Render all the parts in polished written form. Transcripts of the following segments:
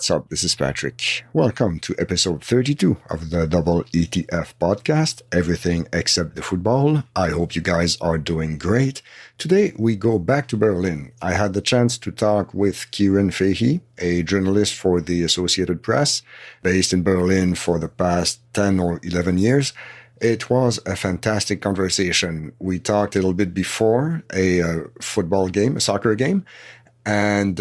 what's up? This is Patrick. Welcome to episode 32 of the Double ETF podcast, Everything Except the Football. I hope you guys are doing great. Today, we go back to Berlin. I had the chance to talk with Ciarán Fahey, a journalist for the Associated Press, based in Berlin for the past 10 or 11 years. It was a fantastic conversation. We talked a little bit before a football game, a soccer game. And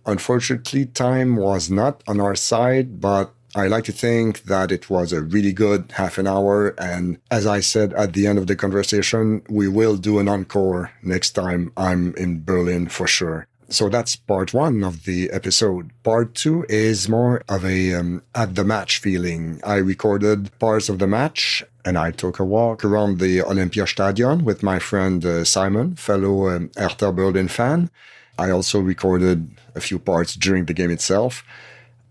unfortunately, time was not on our side, but I like to think that it was a really good half an hour. And as I said at the end of the conversation, we will do an encore next time I'm in Berlin for sure. So that's part one of the episode. Part two is more of a at the match feeling. I recorded parts of the match and I took a walk around the Olympiastadion with my friend Simon, fellow Hertha Berlin fan. I also recorded a few parts during the game itself.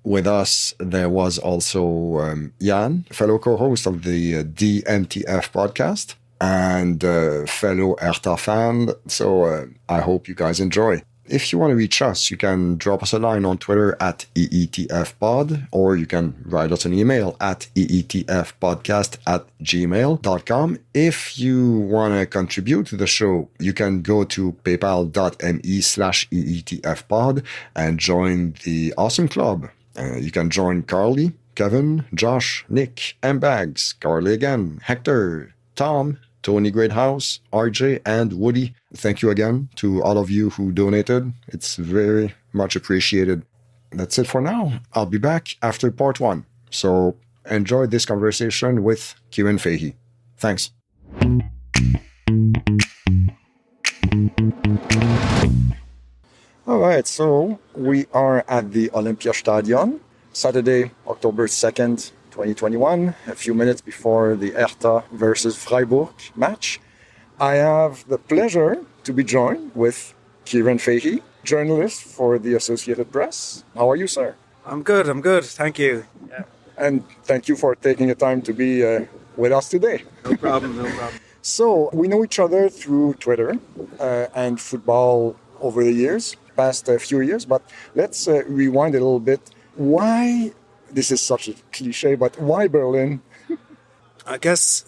With us, there was also Jan, fellow co-host of the DMTF podcast and fellow Hertha fan. So I hope you guys enjoy. If you want to reach us, you can drop us a line on Twitter at EETFpod, or you can write us an email at eetfpodcast@gmail.com. If you want to contribute to the show, you can go to paypal.me/EETFpod and join the awesome club. You can join Carly, Kevin, Josh, Nick, M-Bags, Carly again, Hector, Tom, Tony Greathouse, RJ, and Woody. Thank you again to all of you who donated. It's very much appreciated. That's it for now. I'll be back after part one. So enjoy this conversation with Ciarán Fahey. Thanks. All right, so we are at the Olympiastadion, Saturday, October 2nd, 2021, a few minutes before the Hertha versus Freiburg match. I have the pleasure to be joined with Ciarán Fahey, journalist for the Associated Press. How are you, sir? I'm good. Thank you. Yeah. And thank you for taking the time to be with us today. No problem. So, we know each other through Twitter and football over the years, past few years, but let's rewind a little bit. Why, this is such a cliche, but why Berlin? I guess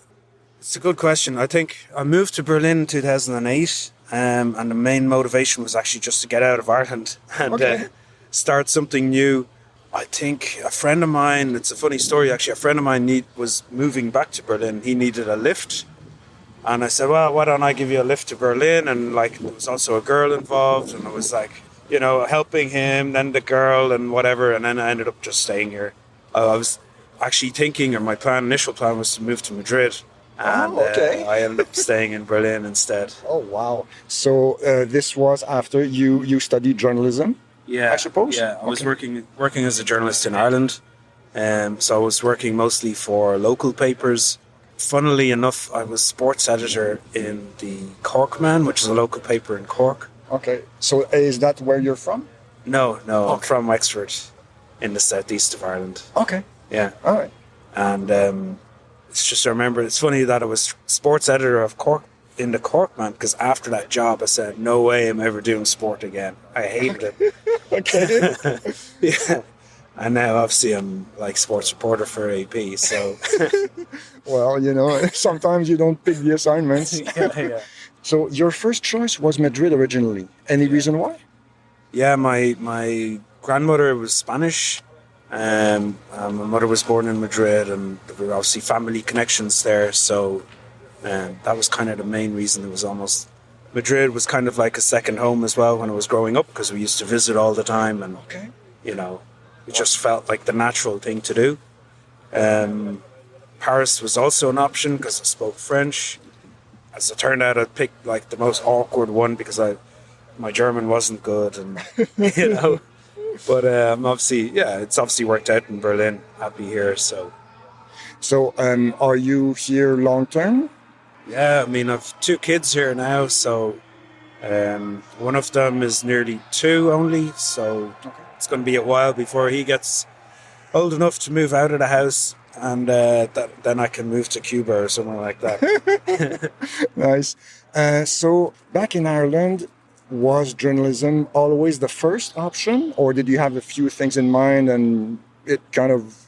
it's a good question. I think I moved to Berlin in 2008, and the main motivation was actually just to get out of Ireland and start something new. I think a friend of mine, it's a funny story actually, a friend of mine was moving back to Berlin. He needed a lift. And I said, well, why don't I give you a lift to Berlin? And there was also a girl involved, and I was helping him, then the girl and whatever. And then I ended up just staying here. I was actually thinking, or my initial plan was to move to Madrid. And I ended up staying in Berlin instead. Oh, wow. So this was after you studied journalism, I suppose? Yeah, I was working as a journalist in Ireland. So I was working mostly for local papers. Funnily enough, I was sports editor in the Cork Man, which is a local paper in Cork. Okay. So is that where you're from? No. Okay. I'm from Wexford in the southeast of Ireland. Okay. Yeah. All right. And it's just, I remember, it's funny that I was sports editor of Cork in the Cork Man, because after that job I said, no way I'm ever doing sport again. I hated it. Okay. Yeah. And now obviously I'm sports reporter for AP, so. Well, sometimes you don't pick the assignments. Yeah. So your first choice was Madrid originally. Any reason why? Yeah, my grandmother was Spanish. My mother was born in Madrid, and there were obviously family connections there. So that was kind of the main reason. Madrid was kind of like a second home as well when I was growing up, because we used to visit all the time, and it just felt like the natural thing to do. Paris was also an option because I spoke French. As it turned out, I picked the most awkward one because my German wasn't good, and But it's obviously worked out in Berlin. Happy here, so. So, are you here long term? Yeah, I've 2 kids here now, so one of them is nearly 2 only, so it's going to be a while before he gets old enough to move out of the house, and then I can move to Cuba or somewhere like that. Nice. So back in Ireland, Was journalism always the first option, or did you have a few things in mind and it kind of,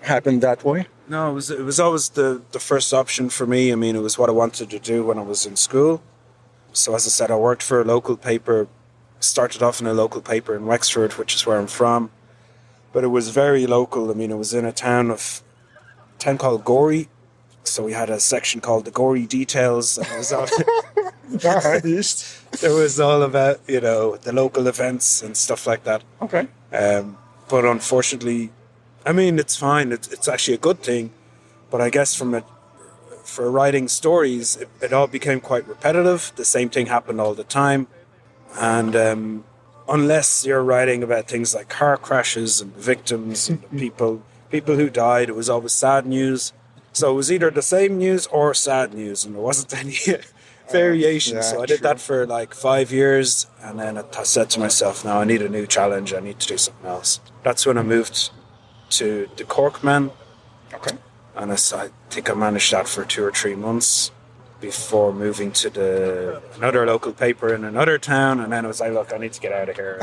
happened that way? No, it was always the first option for me. I mean, it was what I wanted to do when I was in school. So as I said, I worked for a local paper, started off in a local paper in Wexford, which is where I'm from. But it was very local. I mean, it was in a town called Gorey. So we had a section called the Gorey Details. And it was all, Nice. it was all about, the local events and stuff like that. Okay. But unfortunately, I mean, it's fine. It's actually a good thing. But I guess for writing stories, it all became quite repetitive. The same thing happened all the time. And unless you're writing about things like car crashes and victims and people who died, it was always sad news. So it was either the same news or sad news, and there wasn't any variation. So I did that for like 5 years, and then I said to myself, no, I need a new challenge. I need to do something else. That's when I moved to the Cork Men. Okay. And I think I managed that for 2 or 3 months before moving to another local paper in another town. And then I was like, look, I need to get out of here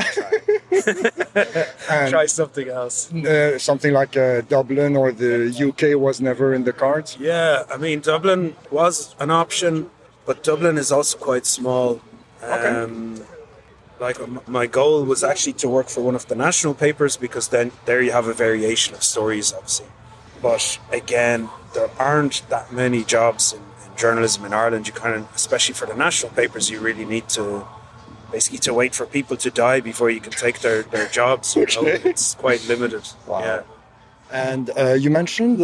and try something else. Something like Dublin or the UK was never in the cards? Yeah, I mean, Dublin was an option, but Dublin is also quite small. Like my goal was actually to work for one of the national papers, because then there you have a variation of stories, obviously. But again, there aren't that many jobs in journalism in Ireland. You kind of, especially for the national papers, you really need to basically to wait for people to die before you can take their jobs. It's quite limited. Wow. Yeah. And you mentioned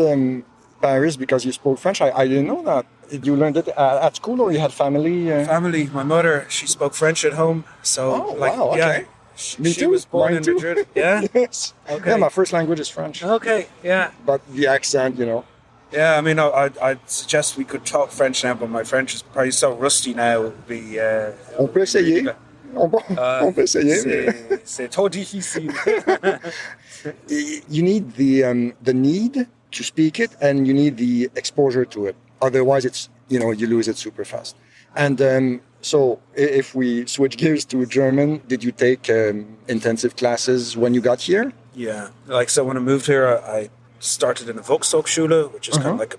Paris because you spoke French. I didn't know that. Did you learn it at school, or you had family? Family. My mother, she spoke French at home. So, wow, okay. Yeah. Me She too. was born Mine in too. Madrid. Yeah? Yes. Okay. Yeah, my first language is French. Okay, yeah. But the accent, Yeah, I mean, I'd suggest we could talk French now, but my French is probably so rusty now. It would be... On peut essayer. On peut essayer. C'est trop difficile. You need the need to speak it, and you need the exposure to it. Otherwise, it's you lose it super fast. And so, if we switch gears to German, did you take intensive classes when you got here? Yeah, so when I moved here, I started in a Volkshochschule, which is kind of like a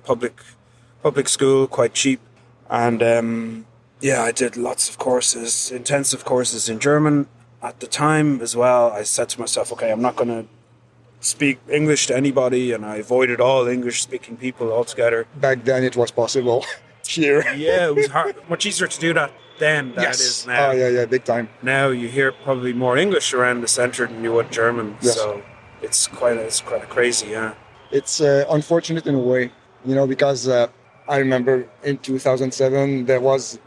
public school, quite cheap. And I did lots of courses, intensive courses in German. At the time as well, I said to myself, okay, I'm not going to speak English to anybody, and I avoided all English-speaking people altogether. Back then, it was possible. Here. Yeah, it was much easier to do that then than it is now. Oh, yeah, big time. Now you hear probably more English around the centre than you would German. Yes. So it's quite crazy, yeah. It's unfortunate in a way, because I remember in 2007 there was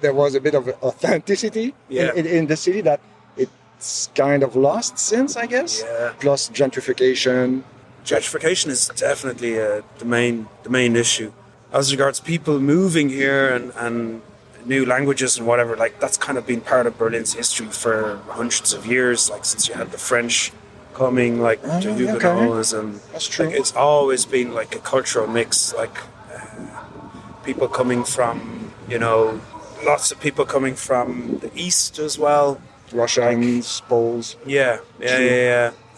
a bit of authenticity in the city that it's kind of lost since, I guess. Yeah. Plus gentrification. Gentrification is definitely the main issue. As regards people moving here and new languages and whatever, that's kind of been part of Berlin's history for hundreds of years, since you had the French coming, the Huguenots, and that's true. It's always been a cultural mix, people coming from, lots of people coming from the east as well. Russians, Poles. Yeah.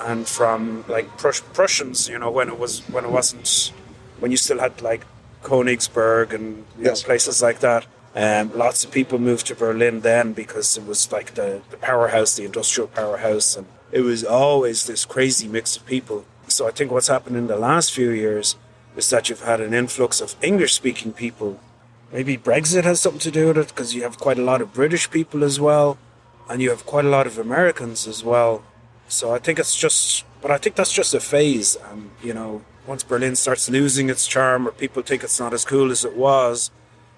And from Prussians, when you still had Königsberg and places like that. Lots of people moved to Berlin then because it was the powerhouse, the industrial powerhouse, and it was always this crazy mix of people. So I think what's happened in the last few years is that you've had an influx of English-speaking people. Maybe Brexit has something to do with it, because you have quite a lot of British people as well, and you have quite a lot of Americans as well. So I think that's just a phase. Once Berlin starts losing its charm, or people think it's not as cool as it was,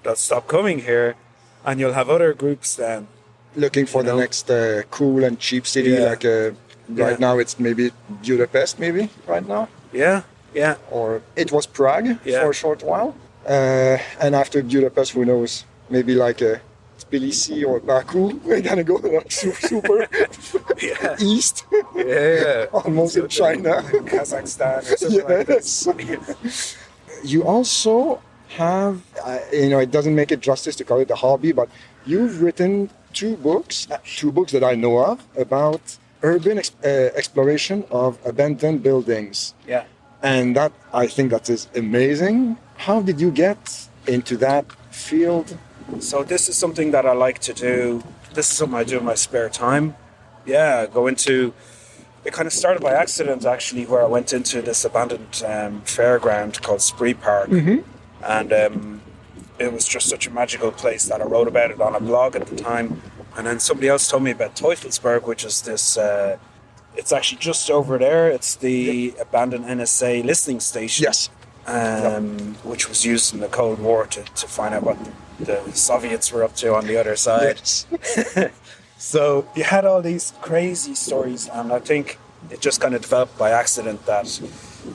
they'll stop coming here, and you'll have other groups then looking for the next cool and cheap city. Right now it's maybe Budapest, right now. Yeah. Or it was Prague for a short while, and after Budapest, who knows? Maybe Tbilisi or Baku. We're gonna go super east. Yeah. Almost in China. Kazakhstan or something like that. You also have, it doesn't make it justice to call it a hobby, but you've written two books that I know of about urban exploration of abandoned buildings. Yeah. And that, I think that is amazing. How did you get into that field? So this is something that I like to do. This is something I do in my spare time. Yeah, it kind of started by accident, actually, where I went into this abandoned fairground called Spree Park. Mm-hmm. And it was just such a magical place that I wrote about it on a blog at the time. And then somebody else told me about Teufelsberg, which is this, it's actually just over there. It's the abandoned NSA listening station. Yes. Which was used in the Cold War to find out what the Soviets were up to on the other side. Yes. So you had all these crazy stories, and I think it just kind of developed by accident that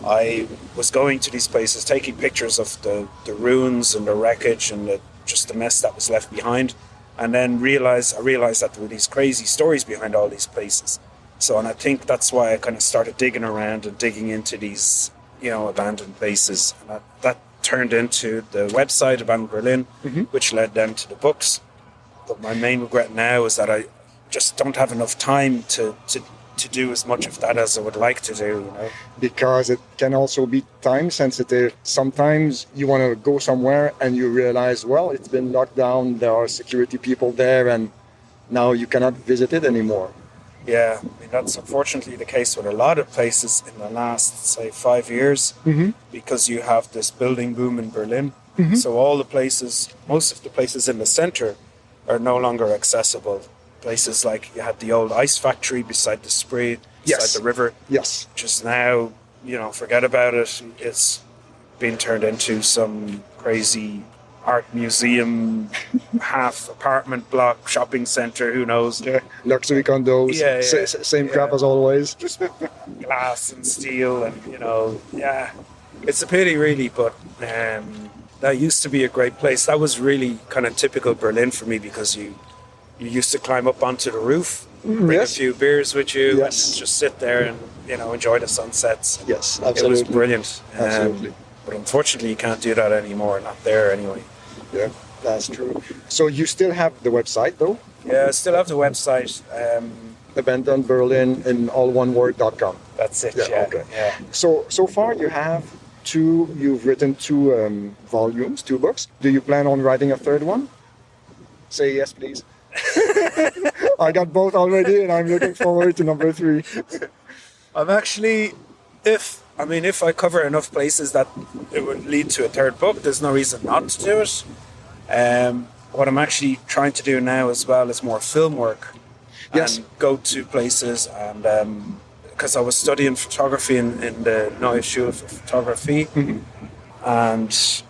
I was going to these places, taking pictures of the ruins and the wreckage and just the mess that was left behind, and then I realized that there were these crazy stories behind all these places. So, and I think that's why I kind of started digging around and digging into these, abandoned places. And that turned into the website, Abandoned Berlin, mm-hmm. which led then to the books. But my main regret now is that I just don't have enough time to do as much of that as I would like to do, Because it can also be time sensitive. Sometimes you want to go somewhere and you realize, well, it's been locked down, there are security people there, and now you cannot visit it anymore. Yeah, that's unfortunately the case with a lot of places in the last, say, 5 years, mm-hmm. because you have this building boom in Berlin. Mm-hmm. So most of the places in the center are no longer accessible. Places like you had the old ice factory beside the Spree, beside the river. Yes. Which is now, forget about it. It's been turned into some crazy art museum, half apartment block, shopping center, who knows. Yeah. Luxury condos. Yeah. Same crap as always. Glass and steel and, it's a pity really, but that used to be a great place. That was really kind of typical Berlin for me, because you used to climb up onto the roof, bring a few beers with you, and just sit there and enjoy the sunsets. Yes, absolutely. It was brilliant. Absolutely. But unfortunately, you can't do that anymore. Not there anyway. Yeah, that's true. So you still have the website, though? Yeah, I still have the website. Abandoned Berlin in alloneword.com. That's it. Yeah. Okay. Yeah. So far you've written two volumes, two books. Do you plan on writing a third one? Say yes, please. I got both already, and I'm looking forward to number 3. I'm actually, if I cover enough places that it would lead to a third book, there's no reason not to do it. What I'm actually trying to do now as well is more film work. Yes. And go to places, and because I was studying photography in the Neue Schule for Photography, mm-hmm. and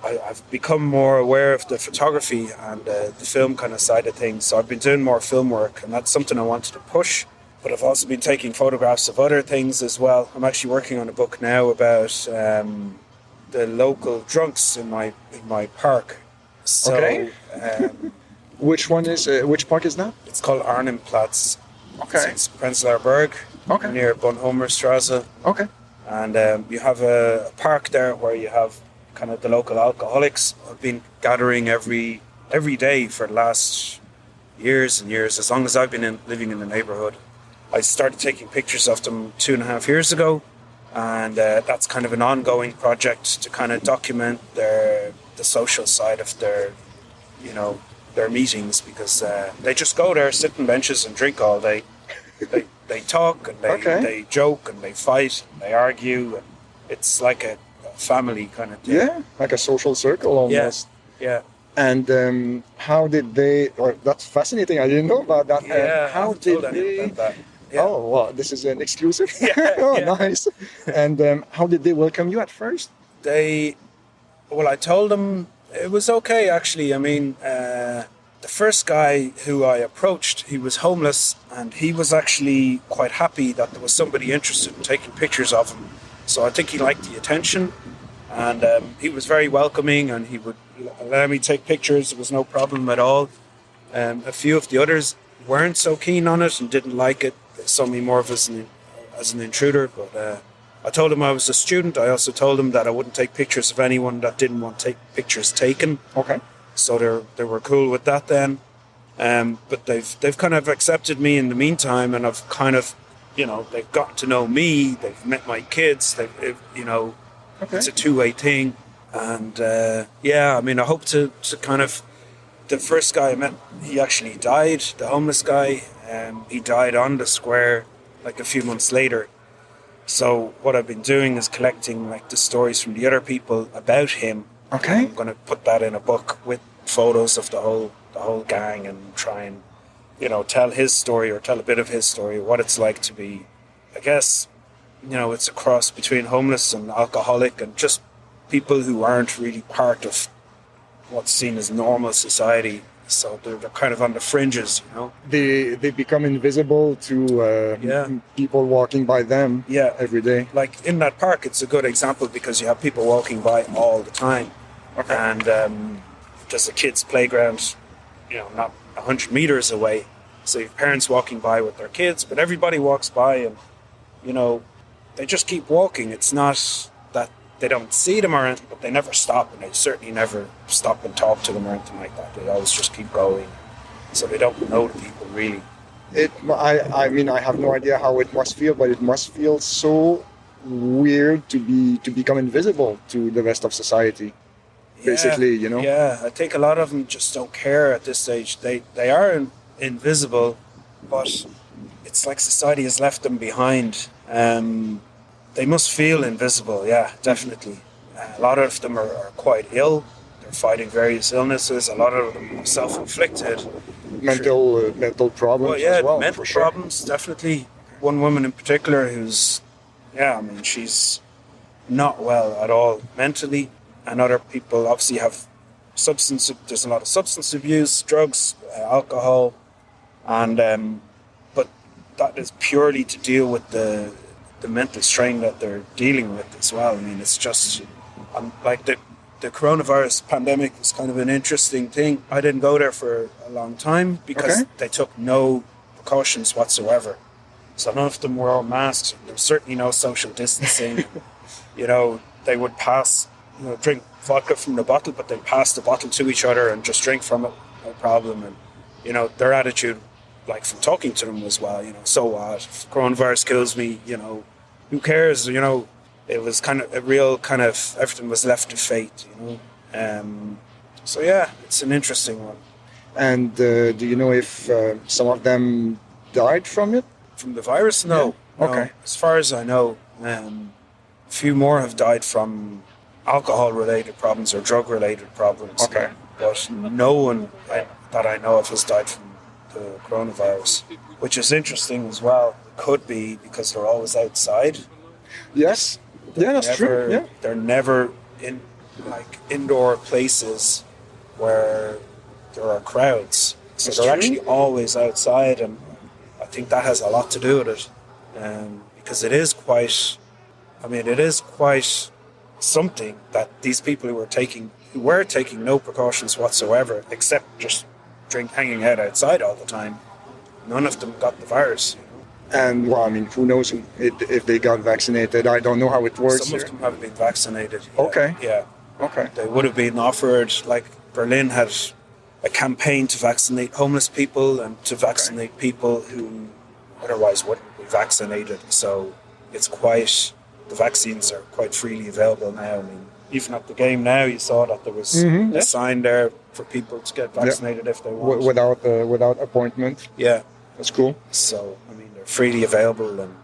I've become more aware of the photography and the film kind of side of things. So I've been doing more film work, and that's something I wanted to push. But I've also been taking photographs of other things as well. I'm actually working on a book now about the local drunks in my park. So, okay. Which park is that? It's called Arnhemplatz. Okay. It's Prenzlauer Berg, near Bonhoefferstrasse. Okay. And you have a park there where you have kind of the local alcoholics. I've been gathering every day for the last years and years, as long as I've been living in the neighborhood. I started taking pictures of them 2.5 years ago, and that's kind of an ongoing project to kind of document the social side of their meetings, because they just go there, sit on benches and drink all day. They talk and they joke and they fight and they argue, and it's like a family kind of thing. Yeah, like a social circle almost. Yeah. And how did they? That's fascinating. I didn't know about that. Yeah. How did they? About that. Yeah. Oh, well, this is an exclusive. Yeah. Nice. And how did they welcome you at first? I told them it was okay, actually. I mean, the first guy who I approached, he was homeless, and he was actually quite happy that there was somebody interested in taking pictures of him. So I think he liked the attention, and he was very welcoming, and he would allow me to take pictures. There was no problem at all. A few of the others weren't so keen on it and didn't like it. They saw me more as an intruder, but I told him I was a student. I also told him that I wouldn't take pictures of anyone that didn't want to take pictures taken. Okay. So they were cool with that then. But they've kind of accepted me in the meantime, and I've kind of, they've gotten to know me. They've met my kids. Okay. It's a two-way thing. And I hope to kind of, the first guy I met, he actually died, the homeless guy. He died on the square like a few months later. So what I've been doing is collecting like the stories from the other people about him. Okay. I'm going to put that in a book with photos of the whole gang and try and, tell his story or tell a bit of his story, what it's like to be, I guess, it's a cross between homeless and alcoholic and just people who aren't really part of what's seen as normal society. So they're kind of on the fringes, They become invisible to people walking by them every day. Like in that park, it's a good example because you have people walking by all the time. Okay. And there's a kid's playground, not 100 meters away. So you have parents walking by with their kids, but everybody walks by and, they just keep walking. It's not that they don't see them or anything, but they never stop, and they certainly never stop and talk to them or anything like that. They always just keep going. So they don't know the people really. I mean, I have no idea how it must feel, but it must feel so weird to become invisible to the rest of society. Basically, Yeah, I think a lot of them just don't care at this stage. They are invisible, but it's like society has left them behind. They must feel invisible, yeah, definitely. A lot of them are quite ill. They're fighting various illnesses. A lot of them are self-inflicted. Mental problems as well, mental for sure. problems, definitely. One woman in particular who's, she's not well at all mentally. And other people obviously have there's a lot of substance abuse, drugs, alcohol. And, but that is purely to deal with the mental strain that they're dealing with as well. I mean, it's just like the coronavirus pandemic was kind of an interesting thing. I didn't go there for a long time because they took no precautions whatsoever. So none of them were all masked. There was certainly no social distancing. They would pass, drink vodka from the bottle, but they'd pass the bottle to each other and just drink from it, no problem. And, their attitude, like from talking to them was, well, so what? If coronavirus kills me, who cares? It was kind of a real kind of, everything was left to fate, So yeah, it's an interesting one. And do you know if some of them died from it? From the virus? No. Yeah. Okay. No. As far as I know, a few more have died from alcohol-related problems or drug-related problems. Okay. But no one that I know of has died from the coronavirus, which is interesting as well. It could be because they're always outside. Yes. Yeah, that's true. Yeah. They're never in like indoor places where there are crowds. So That's they're true. actually always outside, and I think that has a lot to do with it. Because it is quite something that these people who were taking no precautions whatsoever, except just hanging out outside all the time, none of them got the virus. And who knows if they got vaccinated? I don't know how it works. Some of them have been vaccinated. Okay. Yeah. Okay. They would have been offered, like Berlin had a campaign to vaccinate homeless people and to vaccinate people who otherwise wouldn't be vaccinated. So the vaccines are quite freely available now. I mean, even at the game now, you saw that there was a sign there for people to get vaccinated if they want. Without appointment. Yeah. That's cool. So, they're freely available. And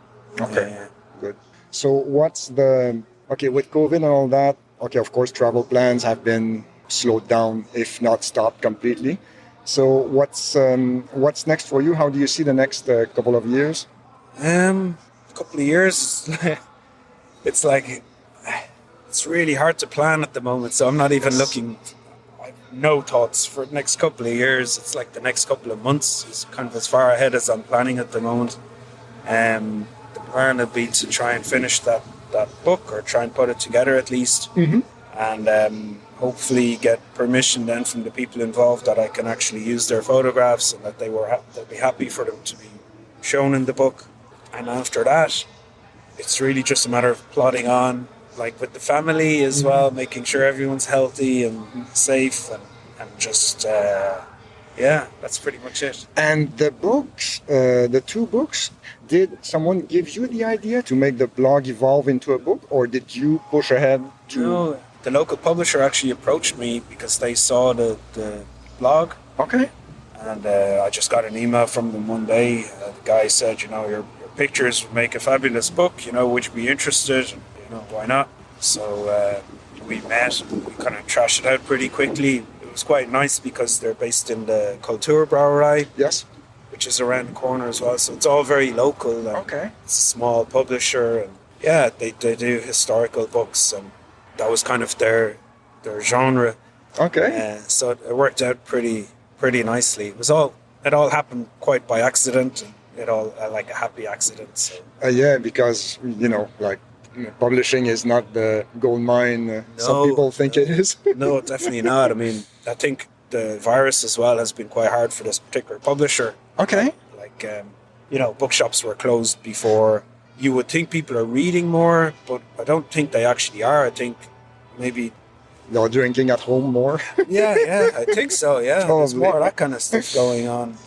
Good. So what's with COVID and all that, of course, travel plans have been slowed down, if not stopped completely. So what's next for you? How do you see the next couple of years? Couple of years, it's like, it's really hard to plan at the moment. So I'm not even looking, I have no thoughts for the next couple of years. It's like the next couple of months is kind of as far ahead as I'm planning at the moment. The plan would be to try and finish that book, or try and put it together at least. And hopefully get permission then from the people involved that I can actually use their photographs, and that they'd be happy for them to be shown in the book. And after that, it's really just a matter of plodding on, like with the family as well, making sure everyone's healthy and safe, and just that's pretty much it. And the books, the two books, did someone give you the idea to make the blog evolve into a book, or did you push ahead to... No, the local publisher actually approached me because they saw the blog. Okay. And I just got an email from them one day. The guy said, your pictures would make a fabulous book, would you be interested? And, why not? So we met, we kind of trashed it out pretty quickly. It was quite nice because they're based in the Kulturbrauerei. Yes. Which is around the corner as well. So it's all very local. And okay. It's a small publisher. And yeah, they do historical books. And that was kind of their genre. Okay. So it worked out pretty nicely. It all happened quite by accident. And it all like a happy accident. So. Yeah, because, publishing is not the gold mine some people think it is. No, definitely not. I mean, I think the virus as well has been quite hard for this particular publisher. Okay. Bookshops were closed before. You would think people are reading more, but I don't think they actually are. I think maybe... You're drinking at home more? yeah, I think so, yeah. Probably. There's more of that kind of stuff going on.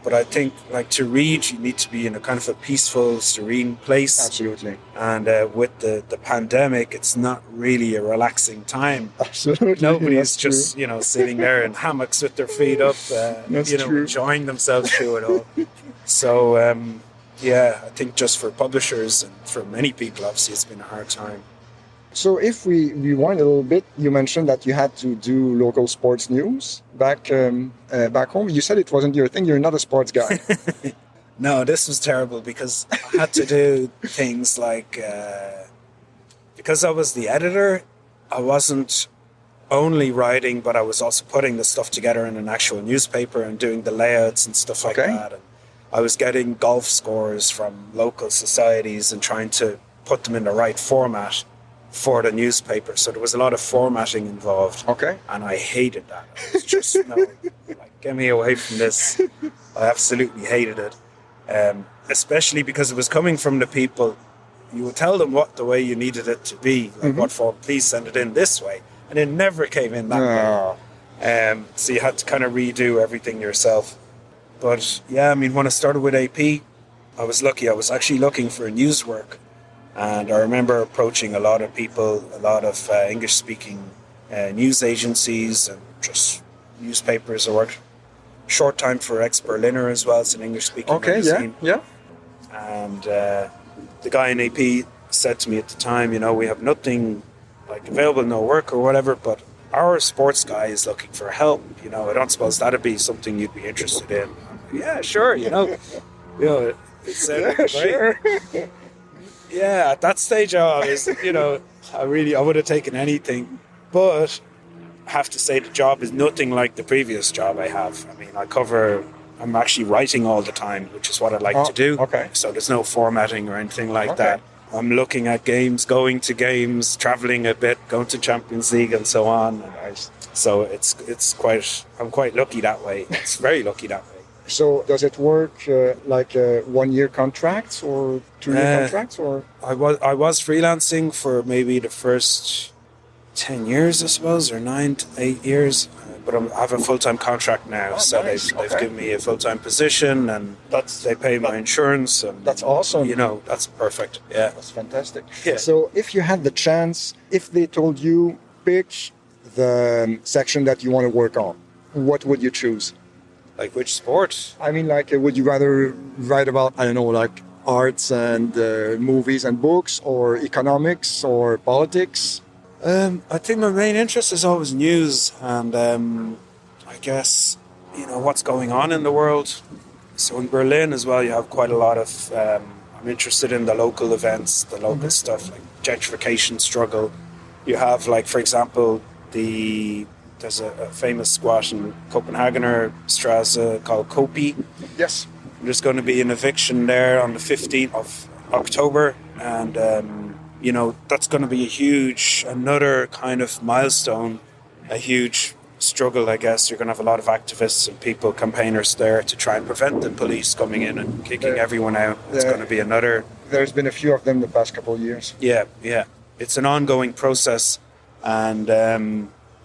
But I think, to read, you need to be in a kind of a peaceful, serene place. Absolutely. And with the pandemic, it's not really a relaxing time. Absolutely. Nobody's just, sitting there in hammocks with their feet up, enjoying themselves through it all. So, I think just for publishers and for many people, obviously, it's been a hard time. So if we rewind a little bit, you mentioned that you had to do local sports news back home. You said it wasn't your thing. You're not a sports guy. No, this was terrible because I had to do things like... because I was the editor, I wasn't only writing, but I was also putting the stuff together in an actual newspaper and doing the layouts and stuff like that. And I was getting golf scores from local societies and trying to put them in the right format for the newspaper. So there was a lot of formatting involved. Okay. And I hated that. I was just, get me away from this. I absolutely hated it. Especially because it was coming from the people. You would tell them what the way you needed it to be, what form, please send it in this way. And it never came in that way. So you had to kind of redo everything yourself. But yeah, when I started with AP, I was lucky. I was actually looking for news work. And I remember approaching a lot of people, a lot of English-speaking news agencies and just newspapers. I worked short time for Ex-Berliner as well. It's an English-speaking magazine. Yeah. And the guy in AP said to me at the time, we have nothing available, no work or whatever, but our sports guy is looking for help. I don't suppose that'd be something you'd be interested in. Yeah, sure. It sounded great. Sure. Yeah, at that stage, I was, I would have taken anything. But I have to say the job is nothing like the previous job I have. I'm actually writing all the time, which is what I like to do. Okay. So there's no formatting or anything like that. I'm looking at games, going to games, traveling a bit, going to Champions League and so on. So I'm quite lucky that way. It's very lucky that way. So does it work like 1 year contracts or 2 year contracts, or? I was freelancing for maybe the first 10 years, I suppose, or 9 to 8 years. But I have a full-time contract now, so nice. they've given me a full-time position, and they pay my insurance. And, that's awesome. That's perfect. Yeah, that's fantastic. Yeah. So if you had the chance, if they told you pick the section that you want to work on, what would you choose? Like which sport? Would you rather write about, arts and movies and books, or economics or politics? I think my main interest is always news and I guess, what's going on in the world. So in Berlin as well, you have quite a lot of, I'm interested in the local events, the local stuff, like gentrification struggle. You have, for example, there's a famous squat in Copenhagener Strasse called Kopi. Yes. There's going to be an eviction there on the 15th of October. And, that's going to be another kind of milestone, a huge struggle, I guess. You're going to have a lot of activists and people, campaigners there to try and prevent the police coming in and kicking everyone out. It's going to be another... There's been a few of them the past couple of years. Yeah. It's an ongoing process, and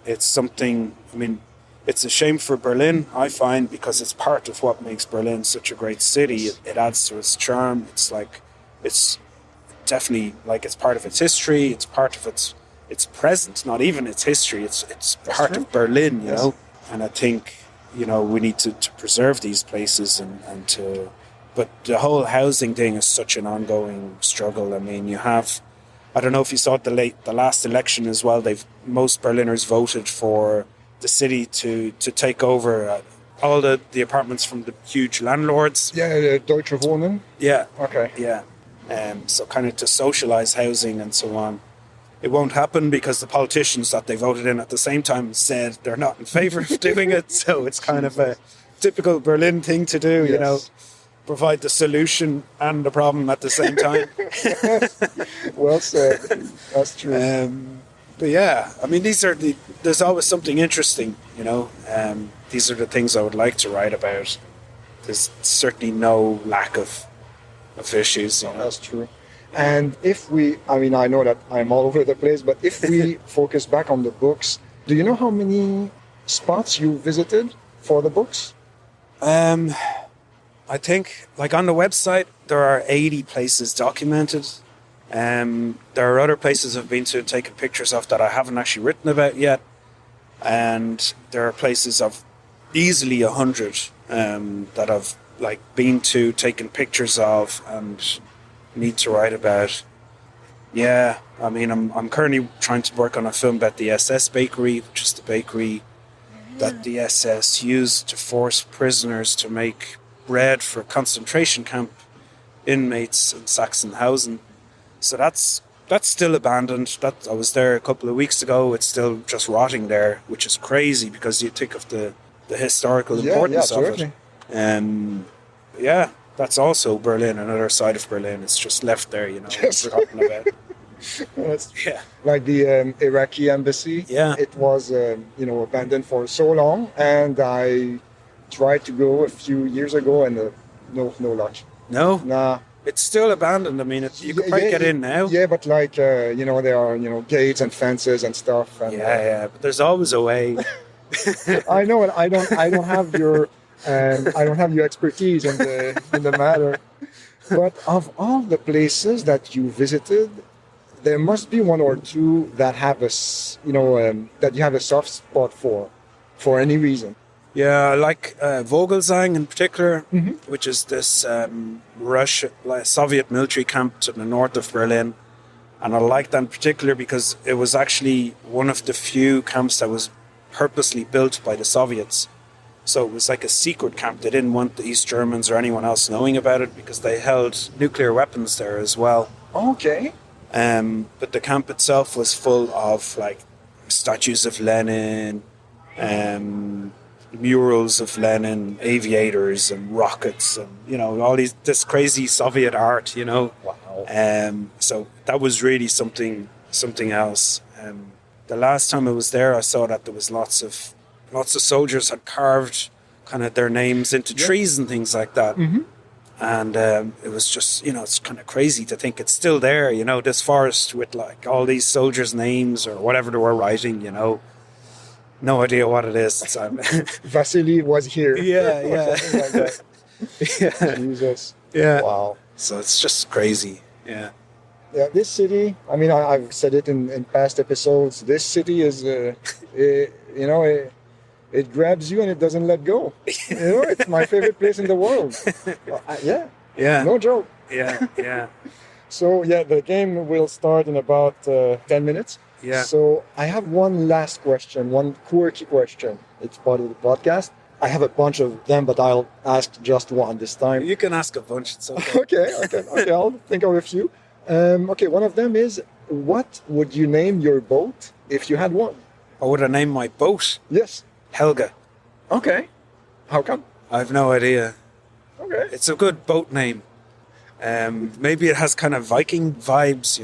it's something... I mean, it's a shame for Berlin, I find, because it's part of what makes Berlin such a great city. It adds to its charm. It's definitely like it's part of its history. It's part of its present, not even its history. It's part of Berlin, you know. And I think, you know, we need to preserve these places and to... But the whole housing thing is such an ongoing struggle. I mean, you have... I don't know if you saw the last election as well. Most Berliners voted for the city to take over all the apartments from the huge landlords. Yeah, Deutsche Wohnen. Yeah. Okay. Yeah. So kind of to socialise housing and so on. It won't happen because the politicians that they voted in at the same time said they're not in favour of doing it. So it's kind of a typical Berlin thing to do, you know, provide the solution and the problem at the same time. Well said. That's true. But yeah, I mean, there's always something interesting, you know. These are the things I would like to write about. There's certainly no lack of issues, you know. That's true. And I know that I'm all over the place, but if we focus back on the books, do you know how many spots you visited for the books? I think, like on the website, there are 80 places documented. There are other places I've been to and taken pictures of that I haven't actually written about yet. And there are places of easily 100 that I've been to, taken pictures of, and need to write about. Yeah, I mean, I'm currently trying to work on a film about the SS bakery, which is the bakery that the SS used to force prisoners to make bread for concentration camp inmates in Sachsenhausen. So that's still abandoned. I was there a couple of weeks ago. It's still just rotting there, which is crazy because you think of the historical importance of it. Yeah, that's also Berlin, another side of Berlin. It's just left there, you know, forgotten about. Like the Iraqi embassy. Yeah, it was abandoned for so long, and I tried to go a few years ago, and no luck. No. Nah. It's still abandoned. I mean, you could probably get in now. Yeah, but there are gates and fences and stuff. And, but there's always a way. I know, and I don't have your expertise in the matter. But of all the places that you visited, there must be one or two that have that you have a soft spot for any reason. Yeah, I like Vogelsang in particular, which is this Soviet military camp to the north of Berlin. And I like that in particular because it was actually one of the few camps that was purposely built by the Soviets. So it was like a secret camp. They didn't want the East Germans or anyone else knowing about it because they held nuclear weapons there as well. Okay. But the camp itself was full of statues of Lenin, murals of Lenin, aviators and rockets, and all this crazy Soviet art. Wow. So that was really something else. The last time I was there, I saw that there was lots of soldiers had carved kind of their names into trees and things like that. Mm-hmm. And it was just, it's kind of crazy to think it's still there, this forest with all these soldiers' names or whatever they were writing, No idea what it is. Vasily was here. Yeah. Like that. Yeah. Jesus. Yeah. Wow. So it's just crazy. Yeah. Yeah, this city, I mean, I've said it in past episodes, this city is, it grabs you and it doesn't let go. It's my favorite place in the world. Yeah. Yeah. No joke. Yeah. So, the game will start in about 10 minutes. Yeah. So I have one last question, one quirky question. It's part of the podcast. I have a bunch of them, but I'll ask just one this time. You can ask a bunch. It's okay. Okay. I'll think of a few. One of them is, what would you name your boat if you had one? What would I name my boat? Yes. Helga. Okay. How come? I have no idea. Okay. It's a good boat name. Maybe it has kind of Viking vibes,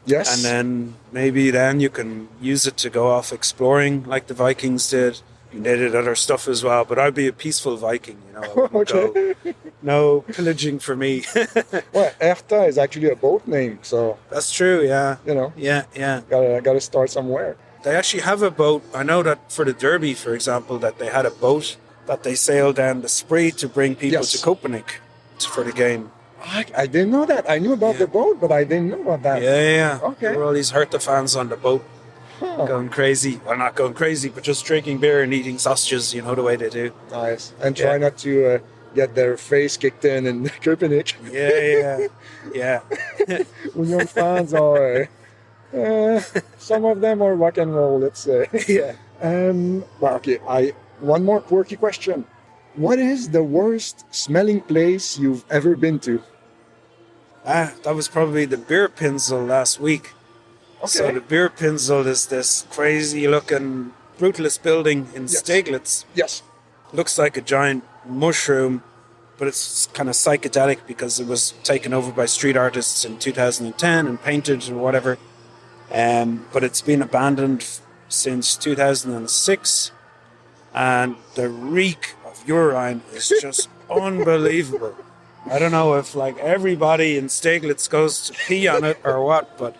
Yes. And then maybe then you can use it to go off exploring like the Vikings did. They did other stuff as well, but I'd be a peaceful Viking, you know. I wouldn't Okay. go, no pillaging for me. Well, Erta is actually a boat name, so That's true, yeah. you know, Yeah. gotta start somewhere. They actually have a boat. I know that for the Derby, for example, that they had a boat that they sailed down the Spree to bring people Yes. to Copenhagen for the game. I didn't know that. I knew about the boat, but I didn't know about that. Yeah. Okay. There were all these Hertha fans on the boat going crazy. Well, not going crazy, but just drinking beer and eating sausages, you know, the way they do. Nice. And try not to get their face kicked in Copenhagen. Yeah. Union fans are, some of them are rock and roll, let's say. Yeah. Well, okay, one more quirky question. What is the worst smelling place you've ever been to? That was probably the beer Pinsel last week. Okay. So the beer Pinsel is this crazy looking brutalist building in Yes. Steglitz. Yes. Looks like a giant mushroom, but it's kind of psychedelic because it was taken over by street artists in 2010 and painted or whatever. But it's been abandoned since 2006, and the reek of urine is just unbelievable. I don't know if like everybody in Steglitz goes to pee on it or what, but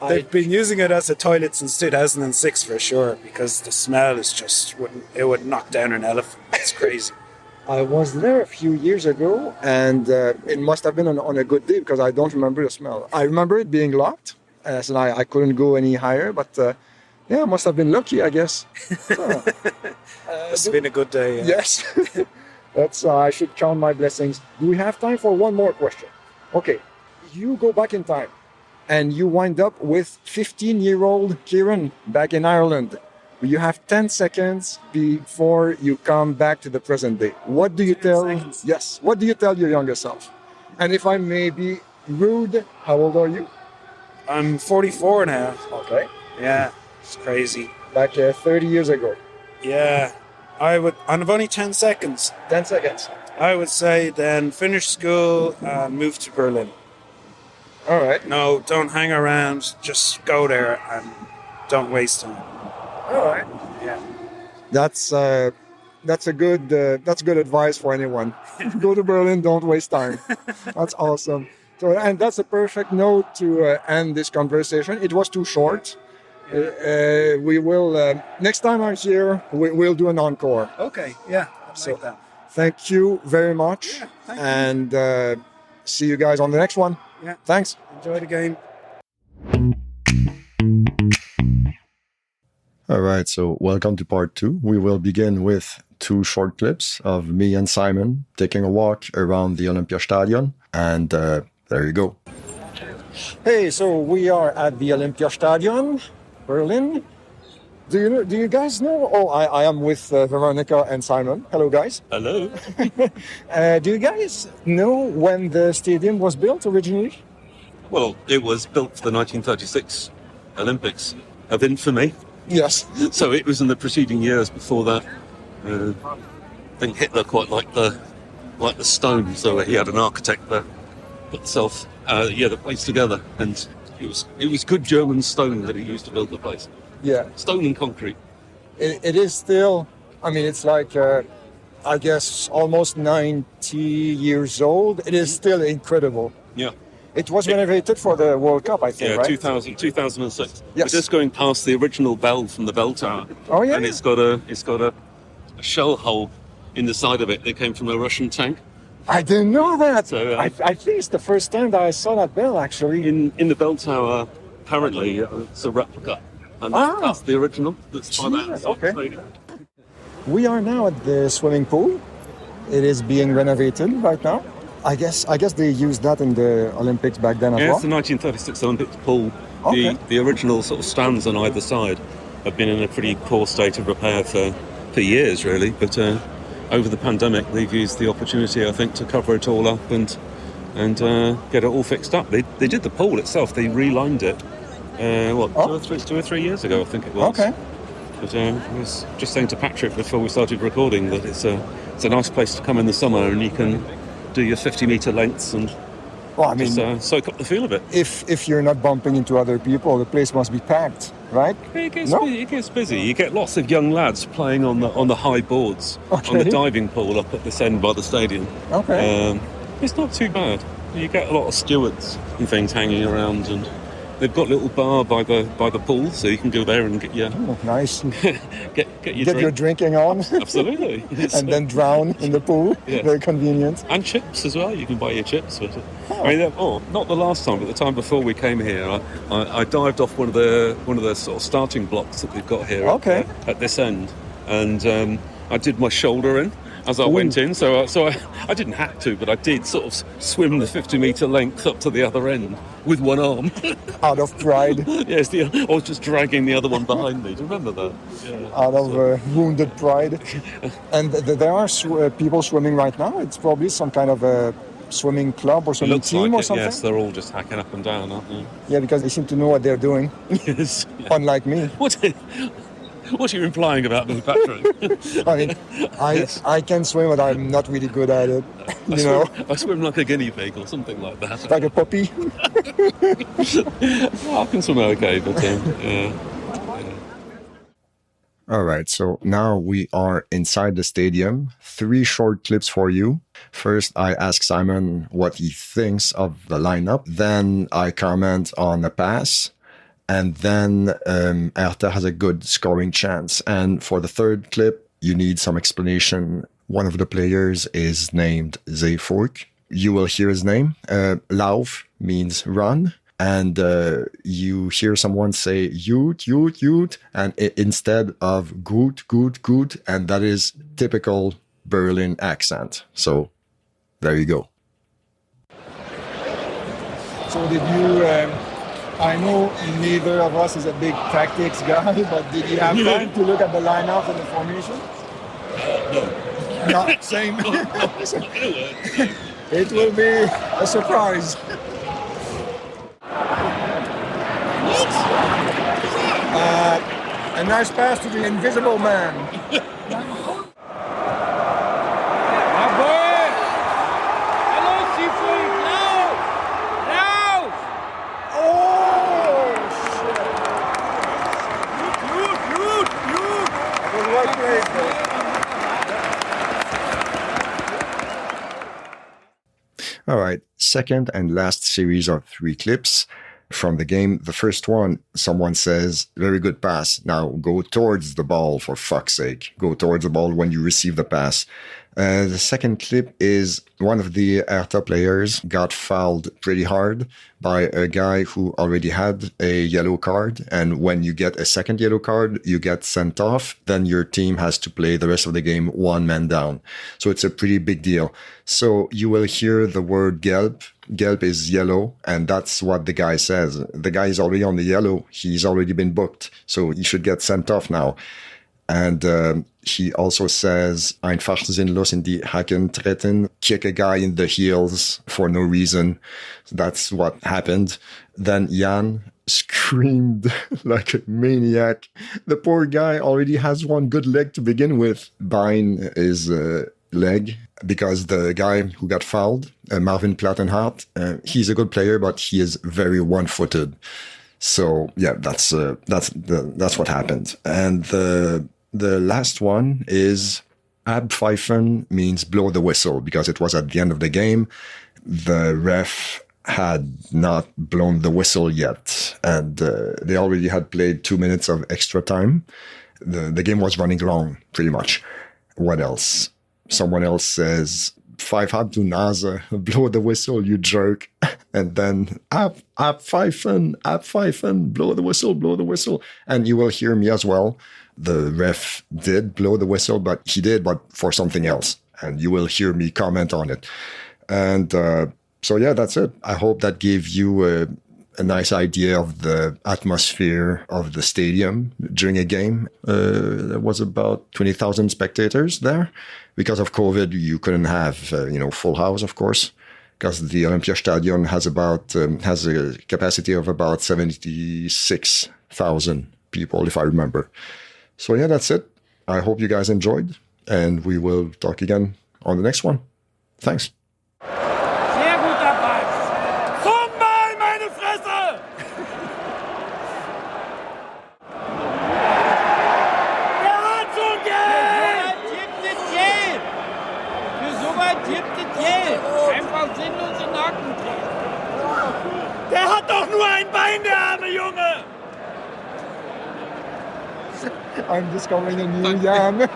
they've been using it as a toilet since 2006 for sure, because the smell is just it would knock down an elephant. It's crazy. I was there a few years ago, and it must have been on a good day because I don't remember the smell. I remember it being locked, so I couldn't go any higher, but yeah, I must have been lucky, I guess. It's been a good day. Yeah. Yes. That's I should count my blessings. Do we have time for one more question? Okay. You go back in time and you wind up with 15-year-old Ciarán back in Ireland. You have 10 seconds before you come back to the present day. What do you 10 tell? seconds. Yes. What do you tell your younger self? And if I may be rude, how old are you? I'm 44 now. Okay. Yeah, it's crazy. Back 30 years ago. Yeah, and I've only 10 seconds. 10 seconds. I would say then finish school and move to Berlin. All right. No, don't hang around. Just go there and don't waste time. All right. Yeah. That's good advice for anyone. Go to Berlin, don't waste time. That's awesome. So, and that's a perfect note to end this conversation. It was too short. We will next time I'm here. We'll do an encore. Okay. Yeah. I So- like that. Thank you very much, thank you. and see you guys on the next one. Yeah. Thanks. Enjoy the game. All right, so welcome to part 2. We will begin with 2 short clips of me and Simon taking a walk around the Olympiastadion, and there you go. Hey, so we are at the Olympiastadion, Berlin. Do you guys know? Oh, I am with Veronica and Simon. Hello, guys. Hello. Do you guys know when the stadium was built originally? Well, it was built for the 1936 Olympics of infamy, Yes. so it was in the preceding years before that. I think Hitler quite liked the stone, so he had an architect there put the place together, and it was good German stone that he used to build the place. Yeah. Stone and concrete. It is still, I mean, it's like, I guess, almost 90 years old. It is still incredible. Yeah. It was renovated for the World Cup, I think, Yeah, right? 2006. Yes. We're just going past the original bell from the bell tower. Oh, yeah. And it's got a shell hole in the side of it that came from a Russian tank. I didn't know that. So, I think it's the first time that I saw that bell, actually. In the bell tower, apparently, it's a replica. And that's the original. That's by that Jeez, side okay. stadium. We are now at the swimming pool. It is being renovated right now. I guess they used that in the Olympics back then as Yeah, well. it's the 1936 Olympic pool. Okay. The original sort of stands on either side have been in a pretty poor state of repair for years, really. But over the pandemic, they've used the opportunity, I think, to cover it all up and get it all fixed up. They did the pool itself. They relined it. 2 or 3 years ago, I think it was. Okay. But I was just saying to Patrick before we started recording that it's a nice place to come in the summer, and you can do your 50-metre lengths and Well, I mean, just soak up the feel of it. if you're not bumping into other people, the place must be packed, right? It gets busy. You get lots of young lads playing on the high boards, on the diving pool up at this end by the stadium. Okay. It's not too bad. You get a lot of stewards and things hanging around, and they've got a little bar by the pool, so you can go there and get your Nice. get Your drinking on. Absolutely. And then drown in the pool. Yeah. Very convenient. And chips as well. You can buy your chips with it. I mean, not the last time, but the time before we came here, I dived off one of the sort of starting blocks that we've got here. Okay. At this end, and I did my shoulder in as I went in. So I didn't have to, but I did sort of swim the 50-metre length up to the other end with one arm. Out of pride. Yes, I was just dragging the other one behind me. Do you remember that? Yeah. Out of wounded pride. And there are people swimming right now. It's probably some kind of a swimming club or swimming team or something. Yes, they're all just hacking up and down, aren't they? Yeah, because they seem to know what they're doing. Yes. Yeah. Unlike me. What are you implying about me, Patrick? I mean, I can swim, but I'm not really good at it. I swim like a guinea pig or something like that. Like a puppy. I can swim okay, but yeah. All right, so now we are inside the stadium. 3 short clips for you. First, I ask Simon what he thinks of the lineup. Then I comment on the pass. And then Hertha has a good scoring chance. And for the third clip, you need some explanation. One of the players is named Zeefuik. You will hear his name. Lauf means run. And you hear someone say Joet, and instead of goed. And that is typical Berlin accent. So there you go. So did you... I know neither of us is a big tactics guy, but did you have time to look at the lineup and the formation? No. No, same. It will be a surprise. A nice pass to the invisible man. All right, second and last series of 3 clips from the game. The first one, someone says, very good pass. Now go towards the ball, for fuck's sake. Go towards the ball when you receive the pass. The second clip is one of the Hertha players got fouled pretty hard by a guy who already had a yellow card. And when you get a second yellow card, you get sent off. Then your team has to play the rest of the game 1 man down. So it's a pretty big deal. So you will hear the word Gelb. Gelb is yellow, and that's what the guy says. The guy is already on the yellow. He's already been booked. So he should get sent off now. And he also says, einfach sinnlos in die Hacken treten, kick a guy in the heels for no reason. That's what happened. Then Jan screamed like a maniac. The poor guy already has one good leg to begin with, behind his leg, because the guy who got fouled, Marvin Plattenhardt, he's a good player, but he is very one-footed. So yeah, that's what happened. And the last one is Abpfeifen means blow the whistle, because it was at the end of the game. The ref had not blown the whistle yet, and they already had played 2 minutes of extra time. The game was running long, pretty much. What else? Someone else says, Pfeif du Nase, blow the whistle, you jerk. And then, Abpfeifen, blow the whistle. And you will hear me as well. The ref did blow the whistle, but for something else. And you will hear me comment on it. And so, yeah, that's it. I hope that gave you a nice idea of the atmosphere of the stadium during a game. There was about 20,000 spectators there. Because of COVID, you couldn't have, full house, of course, because the Olympiastadion has a capacity of about 76,000 people, if I remember. So yeah, that's it. I hope you guys enjoyed, and we will talk again on the next one. Thanks. Sehr guter Pass. I'm discovering a new Jan.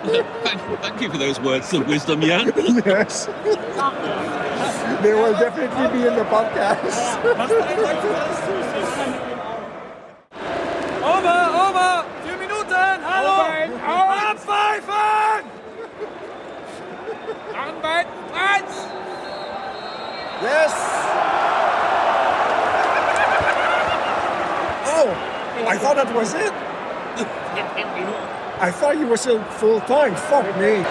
Thank you for those words of wisdom, Jan. Yes. They will definitely be in the podcast. Over! 4 Minuten! Hallo! Abpfeifen! Anweiten, 1! Yes! Oh, I thought that was it. I thought you were still full time. Fuck me.